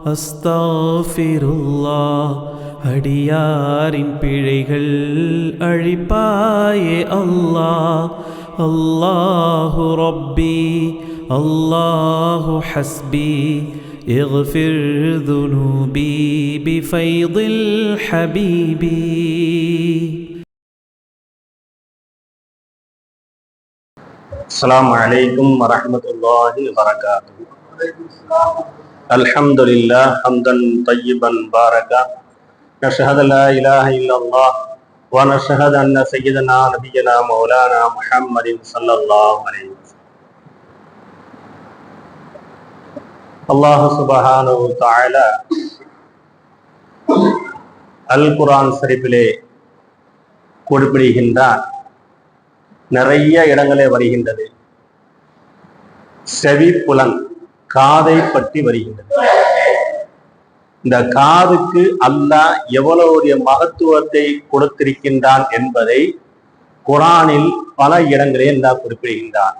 அஸ்தாஃபிருல்லாஹ். அடியாரின் பிழைகள் அழிப்பாயே அல்லாஹ். அல்லாஹு ரப்பி அல்லாஹு ஹஸ்பி اغفر ذنوبي بفيض الحبيب. السلام عليكم ورحمة الله وبركاته. الحمد لله حمدا طيبا باركا. نشهد لا إله إلا الله ونشهد أن سيدنا نبينا مولانا محمد صلى الله عليه وسلم. அல்லாஹ் சுப்ஹானஹு வ தஆலா அல் குர்ஆன் ஷரீஃபிலே குறிப்பிடுகின்றார். நிறைய இடங்களே வருகின்றது. செவி புலன், காதை பற்றி வருகின்றது. இந்த காதுக்கு அல்லாஹ் எவ்வளவு மகத்துவத்தை கொடுத்திருக்கின்றான் என்பதை குர்ஆனில் பல இடங்களே அல்லாஹ் குறிப்பிடுகின்றான்.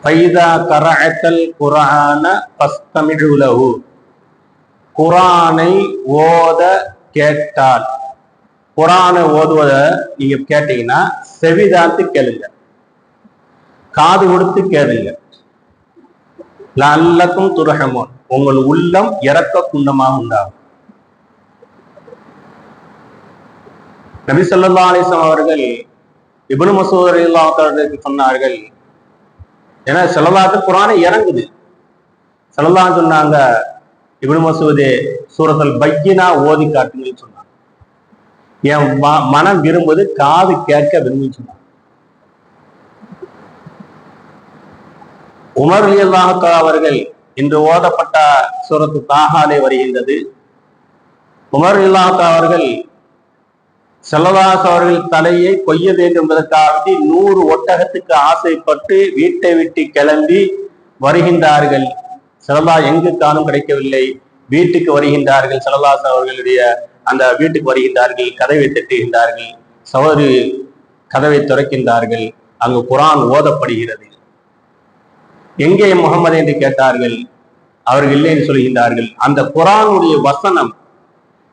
ஃபைதா கரஅத்தல் குர்ஆன ஃபஸ்தமிஉ லஹு. குர்ஆனை ஓத கேட்டால், குர்ஆனை ஓதுவதை நீங்க கேட்டீங்கன்னா செவிதாத்து கேளுங்க, காது கொடுத்து கேளுங்க. லஅல்லக்கும் துர்ஹமூன், உங்கள் உள்ளம் இரக்க குண்டமாக உண்டாகும். நபி ஸல்லல்லாஹு அலைஹி வஸல்லம் அவர்கள் இப்னு மஸ்ஊத் ரலியல்லாஹு தஆலா சொன்னார்கள், ஏன்னா ஸல்லல்லாஹு குர்ஆனை இறங்குது. ஸல்லல்லாஹு சொன்னாங்க, இப்னு மஸ்ஊதே சூரத்துல் பையினா ஓதி காட்டுங்கன்னு சொன்னாங்க. என் மனம் விரும்புவது காது கேட்க விரும்பி சொன்னாங்க. உமர் ரலியல்லாஹு தஆலா அவர்கள் இன்று ஓதப்பட்ட சூரத்து தாஹாலே வருகின்றது. உமர் ரலியல்லாஹு தஆலா அவர்கள் ஸல்லல்லாஹு அவர்கள் தலையை கொய்ய வேண்டும் என்பதற்காக 100 ஒட்டகத்துக்கு ஆசைப்பட்டு வீட்டை விட்டு கிளம்பி வருகின்றார்கள். ஸல்லல்லாஹு எங்கு காணும் கிடைக்கவில்லை. வீட்டுக்கு வருகின்றார்கள். ஸல்லல்லாஹு அவர்களுடைய அந்த வீட்டுக்கு வருகின்றார்கள். கதவை தட்டுகின்றார்கள். சகோதரி கதவை திறக்கின்றார்கள். அங்கு குர்ஆன் ஓதப்படுகிறது. எங்கே முஹம்மது என்று கேட்டார்கள். அவர்கள் இல்லை என்று சொல்கின்றார்கள். அந்த குர்ஆனுடைய வசனம்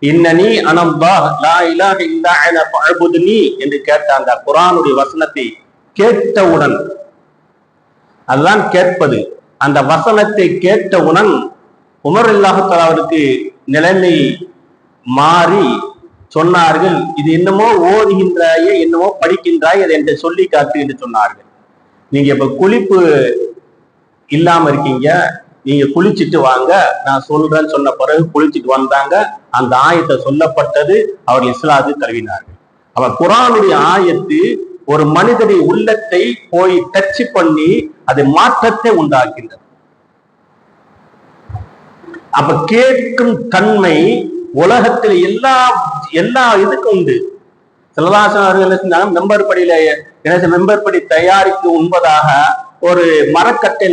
இன்னனி அனல்லாஹ் லா இலாஹ இல்லா அன ஃபஅபுதுனி என்று கேட்ட அந்த குர்ஆனுடைய வசனத்தை கேட்டவுடன், அதுதான் கேட்பது, அந்த வசனத்தை கேட்டவுடன் உமர் ரலியல்லாஹு தஆலா அவருக்கு நிலைமை மாறி சொன்னார்கள், இது என்னமோ ஓதுகின்றாயே, என்னமோ படிக்கின்றாய், அதை என்று சொல்லி காட்டு என்று சொன்னார்கள். நீங்க இப்ப குளிப்பு இல்லாம இருக்கீங்க, நீங்க குளிச்சுட்டு வாங்க, நான் சொல்றேன்னு சொன்ன பிறகு குளிச்சுட்டு வந்தாங்க. அந்த ஆயத்தை சொல்லப்பட்டது, அவர்கள் இஸ்லாத்தை தழுவினார்கள். அப்ப குர்ஆனுடைய ஆயத்து ஒரு மனிதனுடைய உள்ளத்தை போய் டச் பண்ணி அது மாற்றத்தை உண்டாக்கின்றது. அப்ப கேட்கும் தன்மை உலகத்தில் எல்லா இதுக்கும் உண்டு. ஸல்லல்லாஹு அவர்கள் மெம்பர் படியில மெம்பர் படி தயாரிக்கு உண்பதாக ஒரு மரக்கட்டை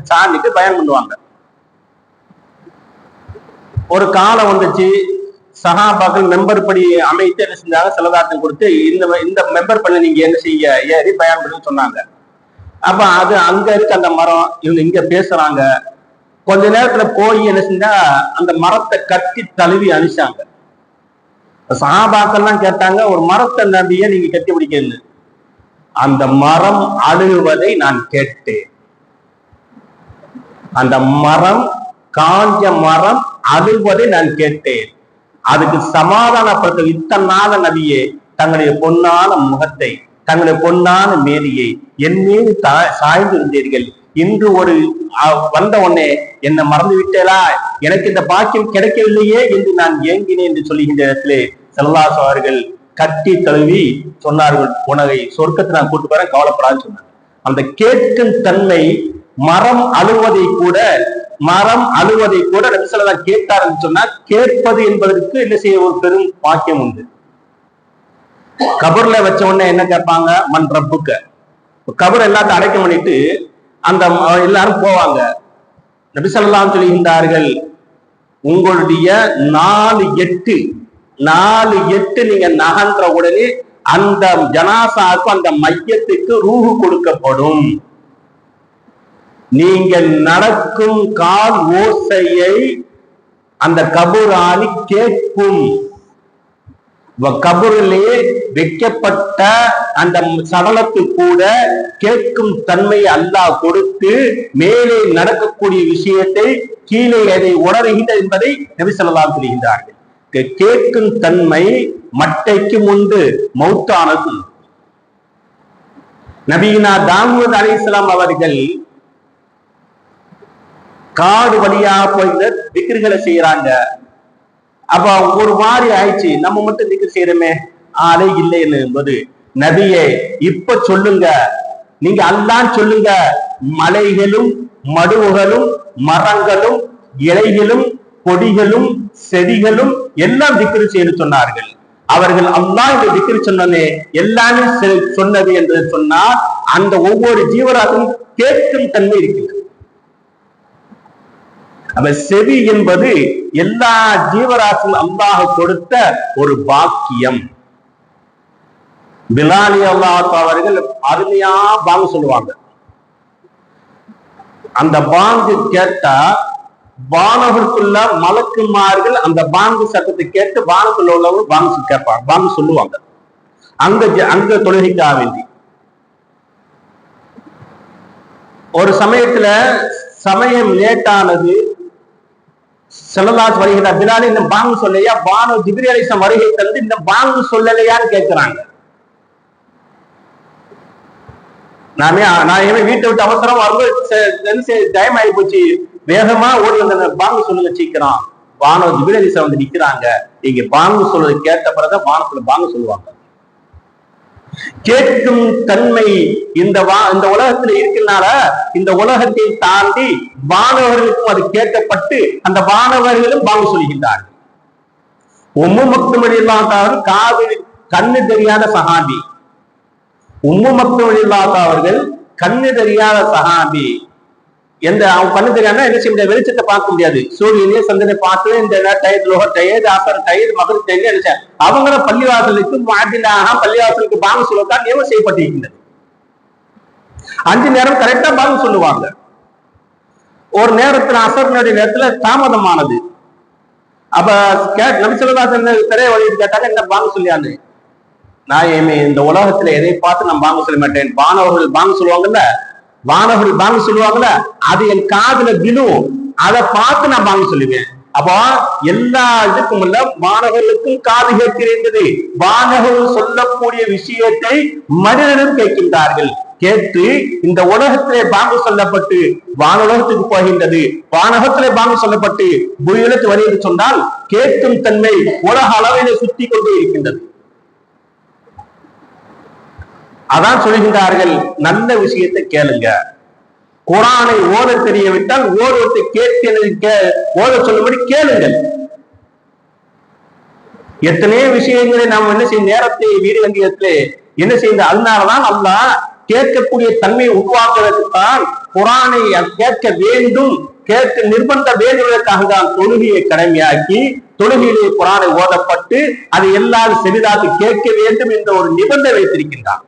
சாண்டிட்டு பயன் பண்ணுவாங்க. ஒரு காலம் வந்துச்சு, சஹாபாக்கள் மெம்பர் படி அமைத்து என்ன செஞ்சாங்க, செலவாட்டம் கொடுத்து இந்த மெம்பர் படி நீங்க என்ன செய்ய ஏறி பயன் பண்ணு சொன்னாங்க. அப்ப அது அங்க இருக்கு அந்த மரம், இவங்க இங்க பேசுறாங்க. கொஞ்ச நேரத்துல போய் என்ன செஞ்சா அந்த மரத்தை கட்டி தழுவி அனுப்பிச்சாங்க. சஹாபாக்கள்லாம் கேட்டாங்க, ஒரு மரத்தை நம்பிய நீங்க கட்டி பிடிக்கிறது. அந்த மரம் அழுகுவதை நான் கேட்டேன். அந்த மரம், காஞ்ச மரம் அழுவதை நான் கேட்டேன். அதுக்கு சமாதானப்படுத்த இத்தனை நாள நபியே தங்களுடைய பொன்னான முகத்தை, தங்களுடைய பொன்னான மேனியை என் மீது சாய்ந்து இருந்தீர்கள். இன்று ஒரு வந்த உடனே என்னை மறந்து விட்டேலா, எனக்கு இந்த பாக்கியம் கிடைக்கவில்லையே என்று நான் ஏங்கினேன் என்று சொல்லுகின்ற இடத்திலே ஸல்லல்லாஹு அவர்கள் கட்டி தழுவி சொன்னார்கள், உனவை சொர்க்கத்தை நான் கூட்டு போறேன், கவலைப்படாதுன்னு சொன்னாங்க. அந்த கேட்கும் தன்மை, மரம் அழுவதை கூட நபி ஸல்லல்லாஹு கேட்டார் என்று சொன்னால், கேட்பது என்பதற்கு என்ன செய்ய ஒரு பெரும் பாக்கியம் உண்டு. கபர்ல வச்ச உடனே என்ன கேட்பாங்க, மன் ரப்புக்க. கபர் எல்லாத்தையும் அடைக்கம் பண்ணிட்டு அந்த எல்லாரும் போவாங்க. நபி ஸல்லல்லாஹு சொல்கின்றார்கள், உங்களுடைய 4-8 நீங்க நகன்ற உடனே அந்த ஜனாசாவுக்கு, அந்த மையத்துக்கு ரூஹு கொடுக்கப்படும். நீங்கள் நடக்கும் கால் ஓசையை அந்த கபூராலி கேட்கும். கபூரிலே வைக்கப்பட்ட அந்த சடலத்து கூட கேட்கும் தன்மை அல்லாஹ் கொடுத்து மேலே நடக்கக்கூடிய விஷயத்தை கீழே அதை உணர்கின்ற என்பதை நபி ஸல்லல்லாஹு அலைஹி சொல்கிறார்கள். கேட்கும் தன்மை மட்டைக்கு முன்பு மௌத்தானது. நபியினா தாவூத் அலைஹிஸ்ஸலாம் அவர்கள் காடு வழியாக போய் திக்ருகளை செய்யறாங்க. அப்ப ஒரு மாதிரி ஆயிடுச்சு, நம்ம மட்டும் திக்ர் செய்யறோமே ஆளே இல்லைன்னு என்பது, நபியே இப்ப சொல்லுங்க, நீங்க அல்லாஹ் சொல்லுங்க, மலைகளும் மடுவுகளும் மரங்களும் இலைகளும் கொடிகளும் செடிகளும் எல்லாம் திக்ரு செய்ய சொன்னார்கள். அவர்கள் அல்லாஹ் இந்த திக்ரு சொன்னதே எல்லாமே சொன்னது என்று சொன்னால் அந்த ஒவ்வொரு ஜீவராசியும் கேட்கும் தன்மை இருக்கிறது. அப்ப செவி என்பது எல்லா ஜீவராசியும் அல்லாஹ் கொடுத்த ஒரு பாக்கியம். பிலாலி அல்லாஹ் அவர்கள் அருமையா பாங்கு சொல்லுவாங்க. அந்த பாங்கு கேட்டா வானவருக்குள்ள மலக்குமார்கள் அந்த பாங்கு சத்தத்தை கேட்டு வானத்துள்ள உள்ளவங்க பாங்கு கேட்பாங்க, பாங்கு சொல்லுவாங்க. அங்க தொழுகைக்காக வேண்டி ஒரு சமயத்துல சமயம் லேட்டானது, ஸல்லல்லாஹு வருகிறார். பிலால் இந்த பாங்கு சொல்லலையா, வானோ ஜிப்ரீல் அலைஹிஸ்ஸலாம் வருகை தந்து இந்த பாங்கு சொல்லலையான்னு கேட்கிறாங்க. நான் வீட்டை விட்டு அவசரம் வரும்போது டைம் ஆகி போச்சு, வேகமா ஓடி வந்த பாங்கு சொல்லுங்க சீக்கிரம். வானோ ஜிப்ரீல் அலைஹிஸ்ஸலாம் வந்து நிக்கிறாங்க. இங்க பாங்கு சொல்றது கேட்ட பிறகு வானத்துல பாங்கு சொல்லுவாங்க. கேட்கும் தன்மை இந்த உலகத்துல இருக்கிறனால இந்த உலகத்தை தாண்டி வானவர்களுக்கும் அது கேட்கப்பட்டு அந்த வானவர்களும் பாங்கு சொல்கின்றார்கள். உம்மு மக்தும் ரலியல்லாஹு காது கண்ணு தெரியாத சஹாபி. உம்மு மக்தும் ரலியல்லாஹு அவர்கள் கண்ணு தெரியாத சஹாபி. அவங்க கண்ணு தெரியாம என்ன செய்ய முடியாது, வெளிச்சத்தை பார்க்க முடியாது. சூரியனே சந்திரனை பார்த்து இந்த டயர்டு ஆசர் டயர்டு மகர் டயர்டு நினைச்ச அவங்கள பள்ளிவாசலுக்கு மாட்டினாக பள்ளிவாசலுக்கு பாங்கு சொல்வதற்காக நியமனம் செய்யப்பட்டிருக்கின்றது. 5 நேரம் கரெக்டா பாங்கு சொல்லுவாங்க. ஒரு நேரத்துல அசரனுடைய நேரத்துல தாமதமானது. அப்ப நபி ஸல்லல்லாஹு அலைஹி வஸல்லம் திரைய வழியில் கேட்டாங்க, என்ன பாங்கு சொல்லியான்னு. நான் இந்த உலகத்துல எதை பார்த்து நான் பாங்கு சொல்ல மாட்டேன், வானவர்கள் பாங்கு சொல்லுவாங்கல்ல, வானவர்கள் பாங்கு சொல்லுவாங்கல்ல, அது என் காதுல விழும், அதை பார்த்து நான் பாங்கு சொல்லுவேன். அப்போ எல்லா இதுக்கும் இல்ல வானவர்களுக்கும் காது கேட்கிறது. வானவர்கள் சொல்லக்கூடிய விஷயத்தை மனிதனும் கேட்கின்றார்கள். கேட்டு இந்த உலகத்திலே பாங்கு சொல்லப்பட்டு வானுலகத்துக்கு போகின்றது, வானகத்திலே பாங்கு சொல்லப்பட்டு பூமியிலுக்கு வருகிறது சொன்னால் கேட்கும் தன்மை உலக அளவிலே சுத்தி கொண்டே இருக்கின்றது. அதான் சொல்கின்றார்கள், நல்ல விஷயத்தை கேளுங்க. குரானை ஓத தெரியவிட்டால் ஓதுவத்தை கேட்க ஓத சொல்லும்படி கேளுங்கள். எத்தனையோ விஷயங்களை நாம் என்ன செய்ய நேரத்தை வீடு வங்கியத்திலே என்ன செய்த, அதனாலதான் அல்லாஹ் கேட்கக்கூடிய தன்மையை உருவாக்குவதற்குத்தான் குரானை கேட்க வேண்டும், கேட்க நிர்பந்த வேண்டுவதற்காக தான் தொழுகையை கடமையாக்கி தொழுகையிலே குரானை ஓதப்பட்டு அதை எல்லாரும் செவிதாக்கு கேட்க வேண்டும் என்ற ஒரு நிபந்தனை வைத்திருக்கின்றான்.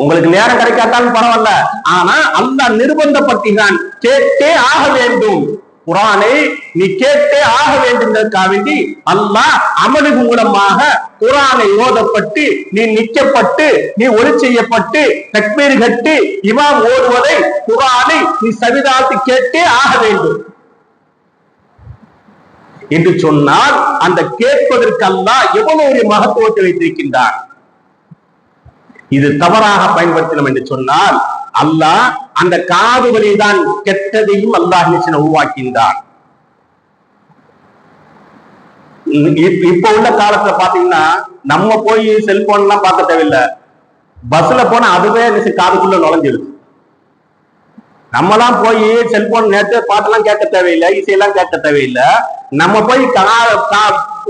உங்களுக்கு நேரம் கிடைக்காட்டாலும் பரவாயில்ல, ஆனா அல்லாஹ் நிர்பந்தப்படுத்தினான், கேட்டே ஆக வேண்டும். குரானை நீ கேட்டே ஆக வேண்டுவதற்காக வேண்டி அல்லாஹ் அமலு மூலமாக குரானை ஓதப்பட்டு நீ நிற்கப்பட்டு நீ ஒளி செய்யப்பட்டு தக்பீர் கட்டி இமாம் ஓதுவதை குரானை நீ சவிதாத்து கேட்டே ஆக வேண்டும் என்று சொன்னால் அந்த கேட்பதற்கு அல்லாஹ் எவ்வளவு ஒரு மகத்துவத்தை வைத்திருக்கின்றான். இது தவறாக பயன்படுத்தணும் என்று சொன்னால் அல்லாஹ் அந்த காது வழிதான் கெட்டதையும் அல்லாஹ் உருவாக்கின்றான். இப்ப உள்ள காலத்துல பாத்தீங்கன்னா நம்ம போய் செல்போன் எல்லாம் பார்க்க தேவையில்லை, பஸ்ல போனா அதுவே காதுக்குள்ள நுழைஞ்சிருது. நம்மலாம் போய் செல்போன் நேற்று பாட்டெல்லாம் கேட்க தேவையில்லை, இசையெல்லாம் கேட்க தேவையில்லை. நம்ம போய்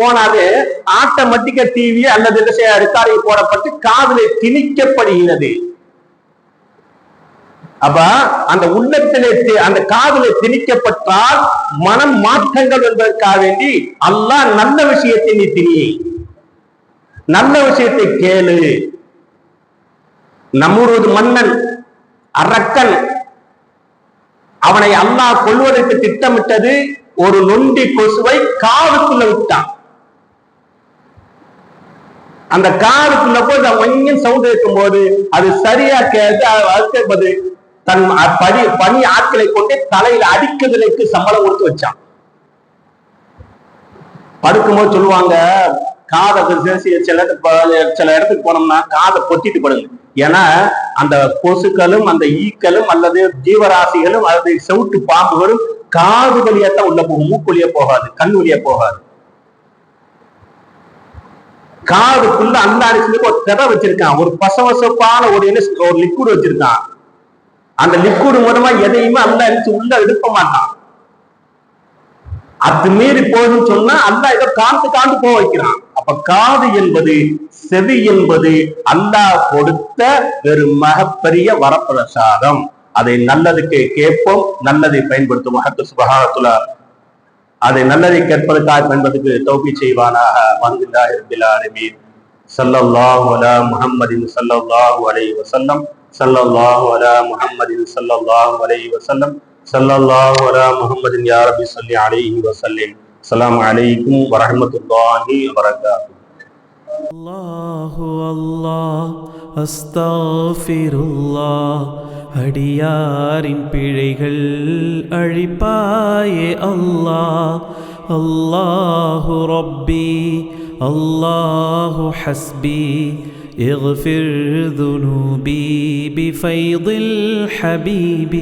போனாது ஆட்டோமேட்டிக்கா டிவி அல்லது ரெக்கார்டிங் போடப்பட்டு காதுல திணிக்கப்படுகிறது. அப்ப அந்த உள்ளத்திலே அந்த காதுல திணிக்கப்பட்டால் மனம் மாற்றங்கள் என்பதற்காக வேண்டி அல்லாஹ் நல்ல விஷயத்தை நீ திணி, நல்ல விஷயத்தை கேளு. நம்முடைய மன்னன் அரக்கன் அவனை அல்லாஹ் கொல்வதற்கு திட்டமிட்டது ஒரு நொண்டி கொசுவை காதுக்குள்ள விட்டான். அந்த காதுக்குள்ள போய் கொஞ்சம் சவுண்ட் இருக்கும் போது அது சரியா கேட்டு தன் பணி ஆட்களை கொண்டு தலையில அடிக்கிறதுக்கு சம்பளம் கொடுத்து வச்சான். படுக்கும்போது சொல்லுவாங்க, காதை சில இடத்துக்கு போனோம்னா காதை பொத்திட்டு படுங்க. ஏன்னா அந்த கொசுக்களும் அந்த ஈக்களும் அல்லது ஜீவராசிகளும் அல்லது செவுட்டு பாம்புகளும் காது வழியாத்தான் உள்ள போகும், மூக்கு வழியா போகாது, கண் வழியா போகாது. காதுக்குள்ள அல்லாடிச்சுக்கு ஒரு திரை வச்சிருக்கான், ஒரு பசவசப்பான ஒரு லிக்விட் வச்சிருக்கான். அந்த லிக்விட் மூலமா எதையுமே அல்லாடிச்சு உள்ள எடுக்க மாட்டான். அது மீறி போகுதுன்னு சொன்னா அல்லாஹ் ஏதோ காந்து போக வைக்கிறான். அப்ப காது என்பது, செவி என்பது அல்லாஹ் கொடுத்த ஒரு மிகப்பெரிய வரப்பிரசாதம். அதை நல்லதுக்கு கேட்போம், நல்லதை பயன்படுத்தும். சுபஹானத்துல்லா அதை நல்லதை கேட்பதற்காக பயன்படுத்துக்கு தௌபீக் செய்வானாக. வந்தில்லாஹி ரப்பில் ஆலமீன். ஸல்லல்லாஹு அலா முஹம்மதின் ஸல்லல்லாஹு அலைஹி வஸல்லம். ஸல்லல்லாஹு அலா முஹம்மதின் ஸல்லல்லாஹு அலைஹி வஸல்லம். ஸல்லல்லாஹு அலா முஹம்மதின் யா ரப்பி ஸல்லி அலைஹி வஸல்லிம். அஸ்ஸலாமு அலைக்கும் வரஹ்மத்துல்லாஹி வபரகாத்துஹு. அல்லாஹு அல்லாஹ் அஸ்தக்ஃபிருல்லாஹ். அடியாரின் பிழைகள் அழிப்பாயே அல்லாஹ். அல்லாஹு ரப்பி அல்லாஹு ஹஸ்பி اغفر ذنوبي بفيض الحبيب.